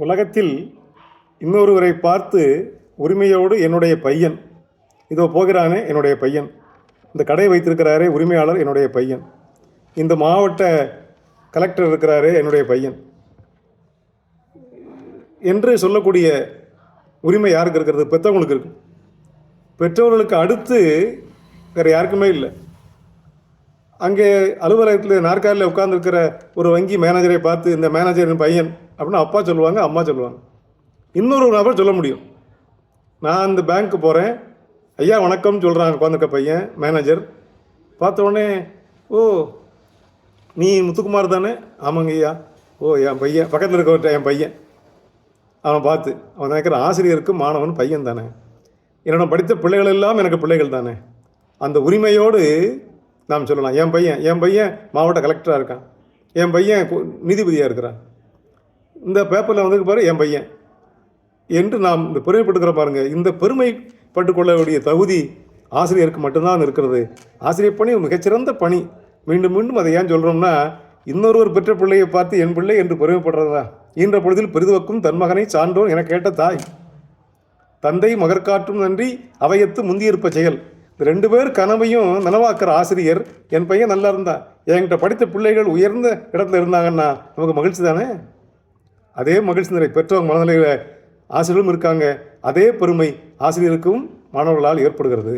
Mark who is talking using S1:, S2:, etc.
S1: உலகத்தில் இன்னொருவரை பார்த்து உரிமையோடு என்னுடைய பையன், இதோ போகிறானே என்னுடைய பையன், இந்த கடை வைத்திருக்கிறாரே உரிமையாளர் என்னுடைய பையன், இந்த மாவட்ட கலெக்டர் இருக்கிறாரே என்னுடைய பையன் என்று சொல்லக்கூடிய உரிமை யாருக்கு இருக்கிறது? பெற்றவங்களுக்கு இருக்கு. பெற்றோர்களுக்கு அடுத்து வேறு யாருக்குமே இல்லை. அங்கே அலுவலகத்தில் நாற்காலியில் உட்கார்ந்துருக்கிற ஒரு வங்கி மேனேஜரை பார்த்து இந்த மேனேஜரின் பையன் அப்படின்னு அப்பா சொல்லுவாங்க, அம்மா சொல்லுவாங்க. இன்னொரு நபர் சொல்ல முடியும், நான் இந்த பேங்க்கு போகிறேன், ஐயா வணக்கம்னு சொல்கிறாங்க உட்காந்துருக்க பையன். மேனேஜர் பார்த்த உடனே, ஓ நீ முத்துக்குமார் தானே? ஆமாங்க ஐயா. ஓ என் பையன், பக்கத்தில் இருக்க என் பையன். அவன் பார்த்து அவன் நினைக்கிற ஆசிரியருக்கு மாணவன் பையன் தானே, என்னோட படித்த பிள்ளைகள் எல்லாம் எனக்கு பிள்ளைகள் தானே. அந்த உரிமையோடு நாம் சொல்லலாம், என் பையன் மாவட்ட கலெக்டராக இருக்கான், என் பையன் நீதிபதியாக இருக்கிறான், இந்த பேப்பரில் வந்து பாரு என் பையன் என்று நாம் இந்த பெருமைப்பட்டுக்கிற பாருங்க. இந்த பெருமைப்பட்டுக்கொள்ளக்கூடிய தகுதி ஆசிரியருக்கு மட்டும்தான் இருக்கிறது. ஆசிரியர் பணி மிகச்சிறந்த பணி. மீண்டும் மீண்டும் அதை ஏன் சொல்கிறோம்னா, இன்னொருவர் பெற்ற பிள்ளையை பார்த்து என் பிள்ளை என்று பெருமைப்படுறதா? ஈன்ற பொழுதில் பெரிதுவக்கும் தன் மகனை சான்றோன் என கேட்ட தாய், தந்தை மகற்காற்றும் நன்றி அவையத்து முந்தியிருப்ப செயல். இந்த 2 பேர் கனவையும் நனவாக்குற ஆசிரியர், என் பையன் நல்லா இருந்தா, என்கிட்ட படித்த பிள்ளைகள் உயர்ந்த இடத்துல இருந்தாங்கன்னா நமக்கு மகிழ்ச்சி தானே. அதே மகிழ்ச்சி நிலை பெற்றவங்க மனநிலையில் ஆசிரியரும் இருக்காங்க. அதே பெருமை ஆசிரியருக்கும் மாணவர்களால் ஏற்படுகிறது.